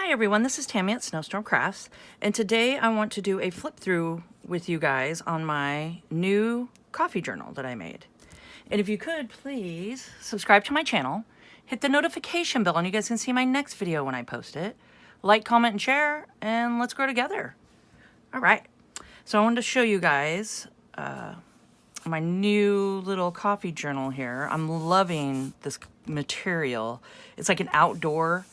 Hi everyone, this is Tammy at Snowstorm Crafts, and today I want to do a flip through with you guys on my new coffee journal that I made. And if you could please subscribe to my channel, hit the notification bell, and you guys can see my next video when I post it. Like, comment, and share, and let's grow together. All right, so I wanted to show you guys my new little coffee journal here. I'm loving this material. It's like an outdoor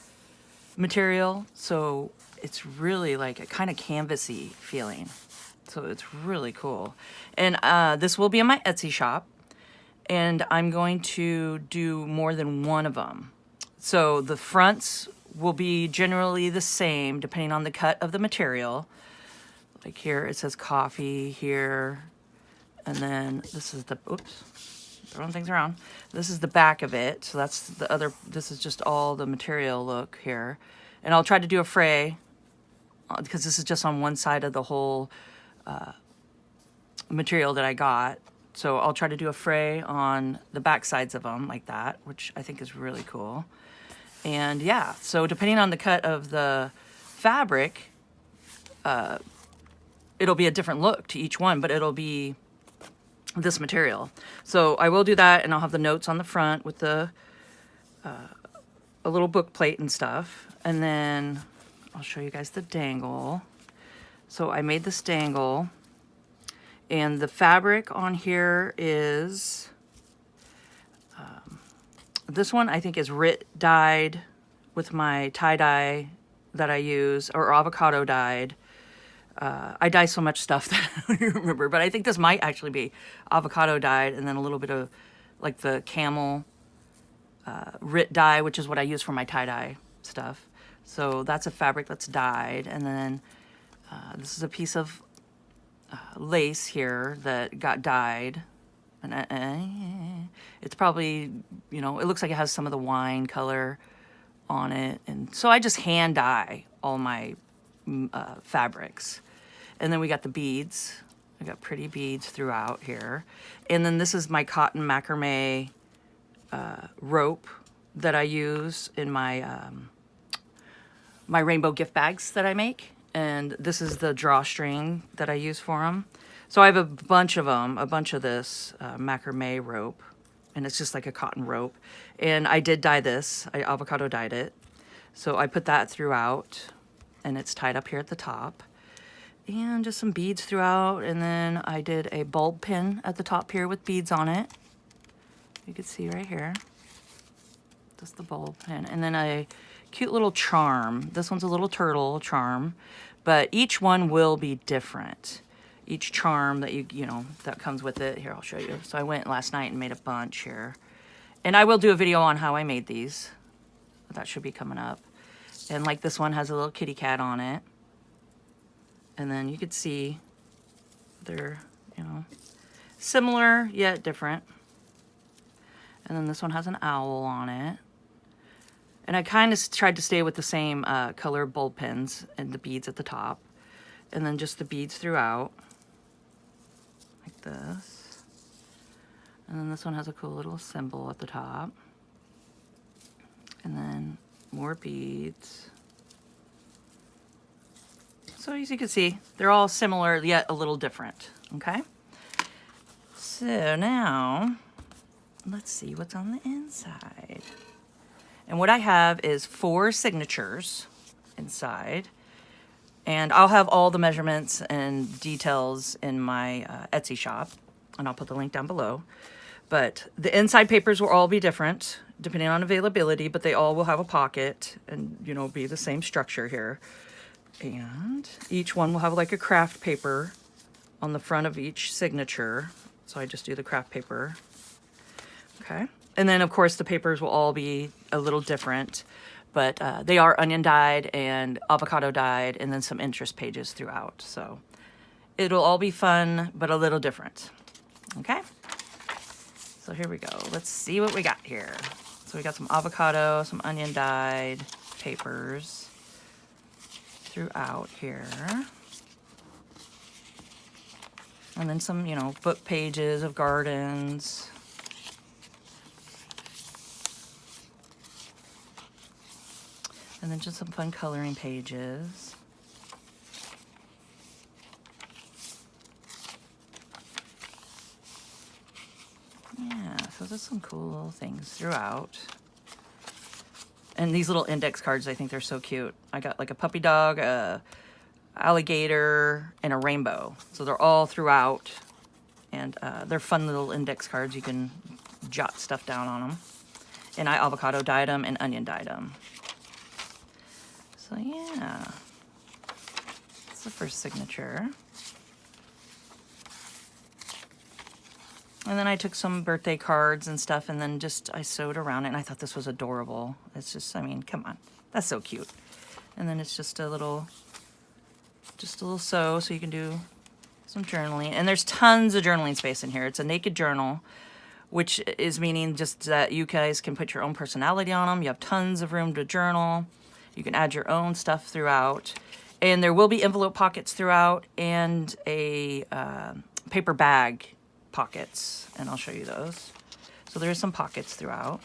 material, so it's really like a kind of canvasy feeling, so it's really cool. And this will be in my Etsy shop, and I'm going to do more than one of them. So the fronts will be generally the same depending on the cut of the material. Like here it says coffee here, and then this is the, oops, throwing things around. This is the back of it. So that's the other, this is just all the material look here. And I'll try to do a fray because this is just on one side of the whole material that I got. So I'll try to do a fray on the back sides of them like that, which I think is really cool. And yeah, so depending on the cut of the fabric, it'll be a different look to each one, but it'll be this material. So I will do that, and I'll have the notes on the front with the a little book plate and stuff, and then I'll show you guys the dangle. So I made this dangle, and the fabric on here is this one I think is RIT dyed with my tie-dye that I use, or avocado dyed. I dye so much stuff that I don't even remember, but I think this might actually be avocado dyed, and then a little bit of like the camel RIT dye, which is what I use for my tie-dye stuff. So that's a fabric that's dyed, and then this is a piece of lace here that got dyed, and it's probably, you know, it looks like it has some of the wine color on it, and so I just hand dye all my fabrics. And then we got the beads. I got pretty beads throughout here. And then this is my cotton macrame rope that I use in my my rainbow gift bags that I make. And this is the drawstring that I use for them. So I have a bunch of them, a bunch of this macrame rope, and it's just like a cotton rope. And I did dye this. I avocado dyed it. So I put that throughout, and it's tied up here at the top. And just some beads throughout, and then I did a bulb pin at the top here with beads on it. You can see right here. Just the bulb pin. And then a cute little charm. This one's a little turtle charm, but each one will be different. Each charm that you know, that comes with it. Here, I'll show you. So I went last night and made a bunch here. And I will do a video on how I made these. That should be coming up. And like this one has a little kitty cat on it. And then you could see they're, you know, similar yet different. And then this one has an owl on it. And I kind of tried to stay with the same color bulb pins and the beads at the top. And then just the beads throughout, like this. And then this one has a cool little symbol at the top. And then more beads. So as you can see, they're all similar yet a little different, okay? So now, let's see what's on the inside. And what I have is 4 signatures inside. And I'll have all the measurements and details in my Etsy shop, and I'll put the link down below. But the inside papers will all be different depending on availability, but they all will have a pocket and, you know, be the same structure here. And each one will have like a craft paper on the front of each signature. So I just do the craft paper. Okay. And then of course the papers will all be a little different, but they are onion dyed and avocado dyed, and then some interest pages throughout. So it'll all be fun, but a little different. Okay. So here we go. Let's see what we got here. So we got some avocado, some onion dyed papers throughout here, and then some, you know, book pages of gardens, And then just some fun coloring pages. Yeah, so there's some cool little things throughout. And these little index cards, I think they're so cute. I got like a puppy dog, a alligator, and a rainbow. So they're all throughout. And they're fun little index cards. You can jot stuff down on them. And I avocado dyed them and onion dyed them. So yeah, that's the first signature. And then I took some birthday cards and stuff, and then just I sewed around it, and I thought this was adorable. It's just, I mean, come on, that's so cute. And then it's just a little sew, so you can do some journaling. And there's tons of journaling space in here. It's a naked journal, which is meaning just that you guys can put your own personality on them. You have tons of room to journal. You can add your own stuff throughout. And there will be envelope pockets throughout and a paper bag pockets, and I'll show you those. So there's some pockets throughout.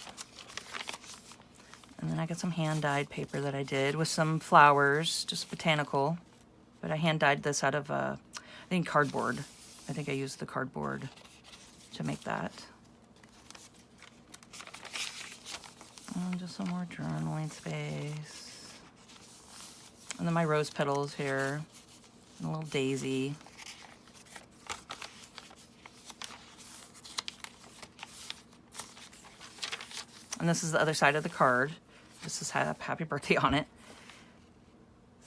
And then I got some hand-dyed paper that I did with some flowers, just botanical. But I hand-dyed this out of, I think, cardboard. I think I used the cardboard to make that. And just some more journaling space. And then my rose petals here, and a little daisy. And this is the other side of the card. This is happy birthday on it.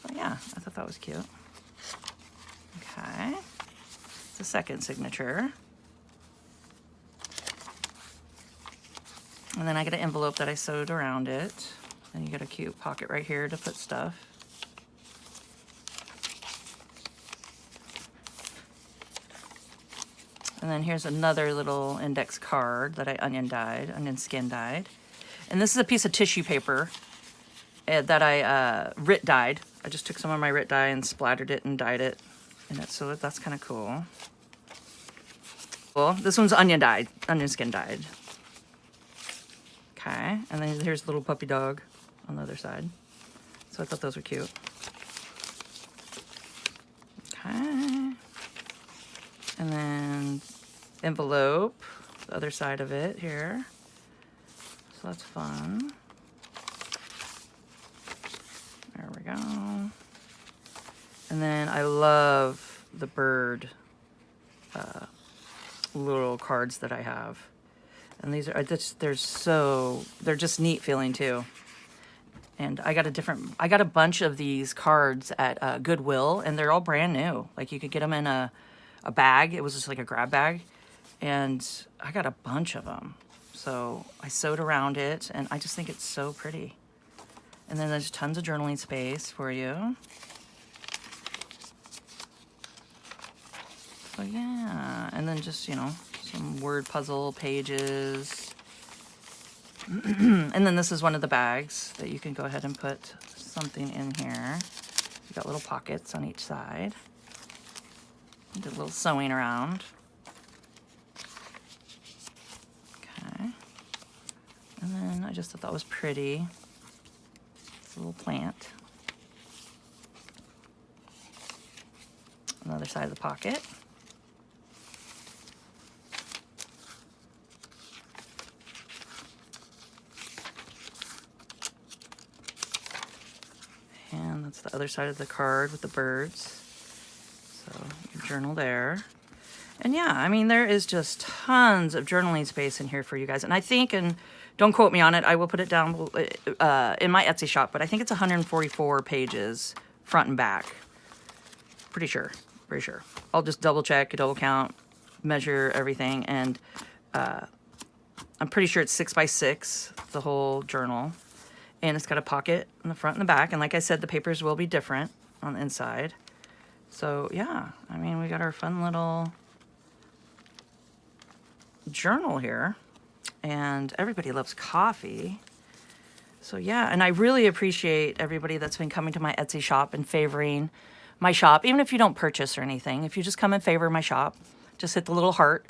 So yeah, I thought that was cute. Okay, it's the second signature. And then I get an envelope that I sewed around it. And you get a cute pocket right here to put stuff. And then here's another little index card that I onion skin dyed. And this is a piece of tissue paper that I RIT dyed. I just took some of my RIT dye and splattered it and dyed it. So that's kind of cool. Well, this one's onion skin dyed. Okay, and then here's a little puppy dog on the other side. So I thought those were cute. Okay. And then envelope, the other side of it here. So that's fun. There we go. And then I love the bird little cards that I have. And these are they're just neat feeling too. And I got a bunch of these cards at Goodwill, and they're all brand new. Like you could get them in a bag. It was just like a grab bag. And I got a bunch of them. So I sewed around it, and I just think it's so pretty. And then there's tons of journaling space for you. So yeah, and then just, you know, some word puzzle pages. And then this is one of the bags that you can go ahead and put something in here. You got little pockets on each side. Did a little sewing around. Okay. And then I just thought that was pretty. It's a little plant. Another side of the pocket. And that's the other side of the card with the birds. So your journal there. And yeah, I mean, there is just tons of journaling space in here for you guys. And I think, and don't quote me on it, I will put it down in my Etsy shop, but I think it's 144 pages front and back. Pretty sure. I'll just double check, double count, measure everything. And I'm pretty sure it's 6x6, the whole journal. And it's got a pocket in the front and the back. And like I said, the papers will be different on the inside. So yeah, I mean, we got our fun little journal here. And everybody loves coffee. So yeah, and I really appreciate everybody that's been coming to my Etsy shop and favoring my shop. Even if you don't purchase or anything, if you just come and favor my shop, just hit the little heart.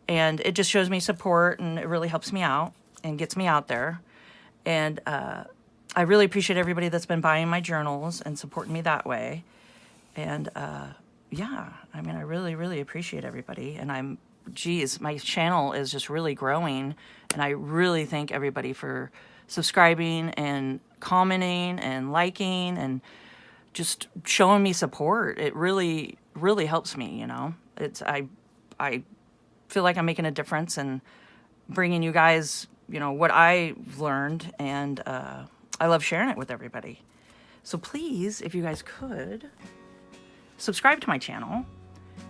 And it just shows me support, and it really helps me out and gets me out there. And I really appreciate everybody that's been buying my journals and supporting me that way. And yeah, I mean, I really, really appreciate everybody. And geez, my channel is just really growing. And I really thank everybody for subscribing and commenting and liking and just showing me support. It really, really helps me, you know. I feel like I'm making a difference and bringing you guys, you know, what I learned, and I love sharing it with everybody. So please, if you guys could, subscribe to my channel,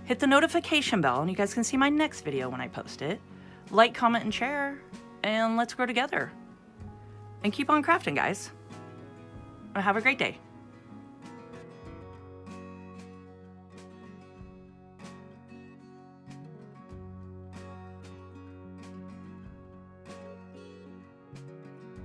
hit the notification bell, and you guys can see my next video when I post it. Like, comment, and share, and let's grow together. And keep on crafting, guys. Have a great day.